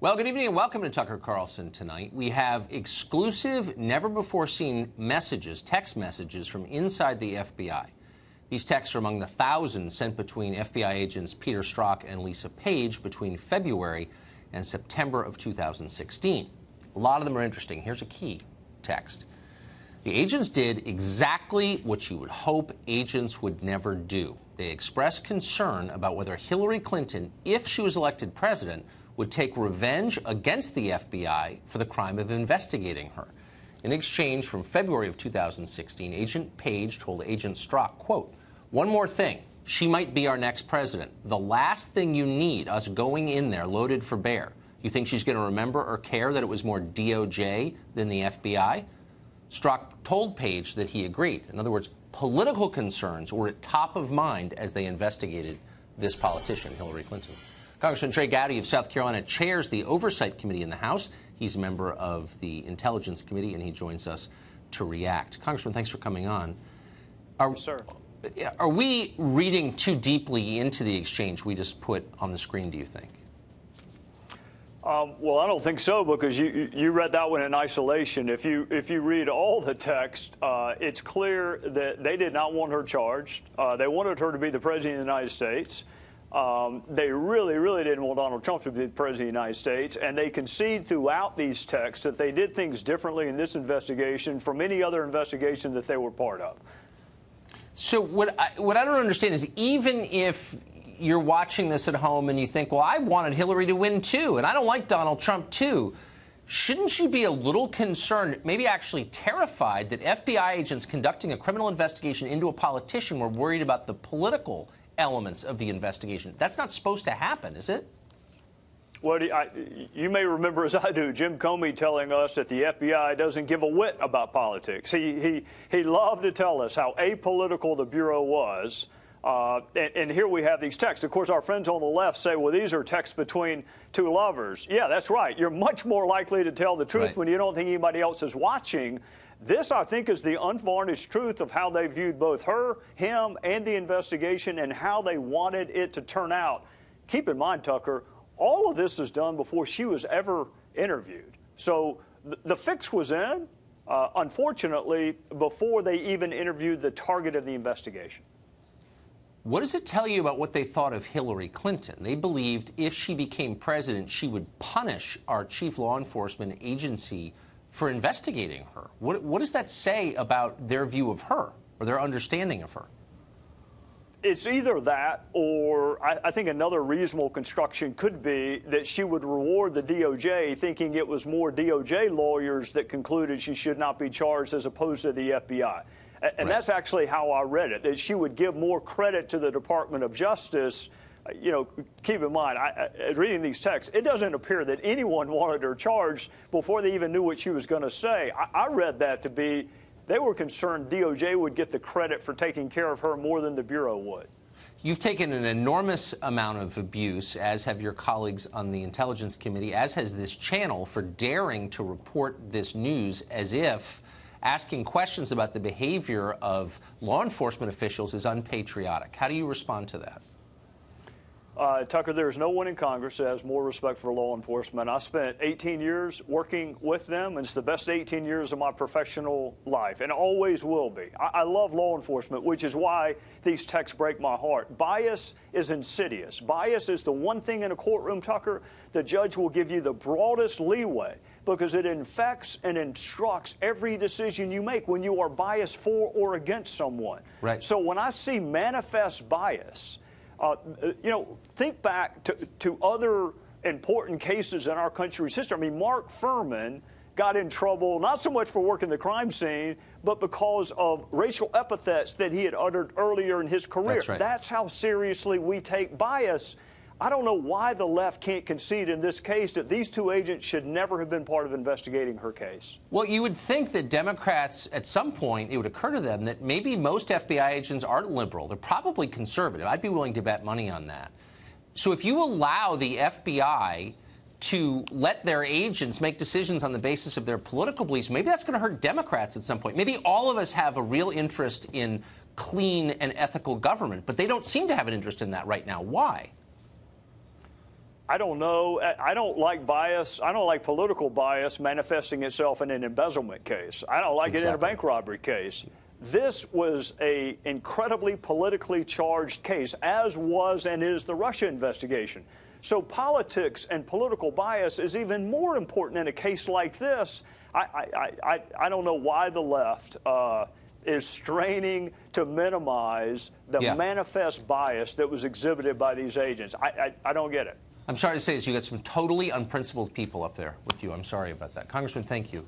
Well, good evening and welcome to Tucker Carlson tonight. We have exclusive, never-before-seen messages, text messages from inside the FBI. These texts are among the thousands sent between FBI agents Peter Strzok and Lisa Page between February and September of 2016. A lot of them are interesting. Here's a key text. The agents did exactly what you would hope agents would never do. They expressed concern about whether Hillary Clinton, if she was elected president, would take revenge against the FBI for the crime of investigating her. In exchange, from February of 2016, Agent Page told Agent Strzok, quote, "One more thing. She might be our next president. The last thing you need, us going in there loaded for bear. You think she's going to remember or care that it was more DOJ than the FBI?" Strzok told Page that he agreed. In other words, political concerns were at top of mind as they investigated this politician, Hillary Clinton. Congressman Trey Gowdy of South Carolina chairs the Oversight Committee in the House. He's a member of the Intelligence Committee, and he joins us to react. Congressman, thanks for coming on. Yes, sir. Are we reading too deeply into the exchange we just put on the screen, do you think? Well, I don't think so, because you read that one in isolation. If you read all the text, it's clear that they did not want her charged. They wanted her to be the president of the United States. They really didn't want Donald Trump to be the president of the United States, and they concede throughout these texts that they did things differently in this investigation from any other investigation that they were part of. So what I don't understand is, even if you're watching this at home and you think, well, I wanted Hillary to win too, and I don't like Donald Trump too, shouldn't you be a little concerned, maybe actually terrified, that FBI agents conducting a criminal investigation into a politician were worried about the political elements of the investigation? That's not supposed to happen, is it? Well, you may remember, as I do, Jim Comey telling us that the FBI doesn't give a whit about politics. He loved to tell us how apolitical the Bureau was. And here we have these texts. Of course, our friends on the left say, well, these are texts between two lovers. Yeah, that's right. You're much more likely to tell the truth when you don't think anybody else is watching. This, I think, is the unvarnished truth of how they viewed both her, him, and the investigation, and how they wanted it to turn out. Keep in mind, Tucker, all of this is done before she was ever interviewed. So the fix was in, unfortunately, before they even interviewed the target of the investigation. What does it tell you about what they thought of Hillary Clinton? They believed if she became president, she would punish our chief law enforcement agency for investigating her. What does that say about their view of her or their understanding of her? It's either that, or I think another reasonable construction could be that she would reward the DOJ, thinking it was more DOJ lawyers that concluded she should not be charged as opposed to the FBI. And that's actually how I read it, that she would give more credit to the Department of Justice. You know, keep in mind, reading these texts, it doesn't appear that anyone wanted her charged before they even knew what she was going to say. I read that to be they were concerned DOJ would get the credit for taking care of her more than the Bureau would. You've taken an enormous amount of abuse, as have your colleagues on the Intelligence Committee, as has this channel, for daring to report this news as if asking questions about the behavior of law enforcement officials is unpatriotic. How do you respond to that? Tucker, there's no one in Congress that has more respect for law enforcement. I spent 18 years working with them, and it's the best 18 years of my professional life, and always will be. I love law enforcement, which is why these texts break my heart. Bias is insidious. Bias is the one thing in a courtroom, Tucker, the judge will give you the broadest leeway because it infects and instructs every decision you make when you are biased for or against someone. Right. So when I see manifest bias, you know, think back to other important cases in our country's history. I mean, Mark Furman got in trouble not so much for working the crime scene, but because of racial epithets that he had uttered earlier in his career. That's right. That's how seriously we take bias. I don't know why the left can't concede in this case that these two agents should never have been part of investigating her case. Well, you would think that Democrats, at some point, it would occur to them that maybe most FBI agents aren't liberal. They're probably conservative. I'd be willing to bet money on that. So if you allow the FBI to let their agents make decisions on the basis of their political beliefs, maybe that's going to hurt Democrats at some point. Maybe all of us have a real interest in clean and ethical government, but they don't seem to have an interest in that right now. Why? I don't know. I don't like bias. I don't like political bias manifesting itself in an embezzlement case. I don't like it in a bank robbery case. This was an incredibly politically charged case, as was and is the Russia investigation. So politics and political bias is even more important in a case like this. I don't know why the left is straining to minimize the manifest bias that was exhibited by these agents. I don't get it. I'm sorry to say this. You got some totally unprincipled people up there with you. I'm sorry about that. Congressman, thank you.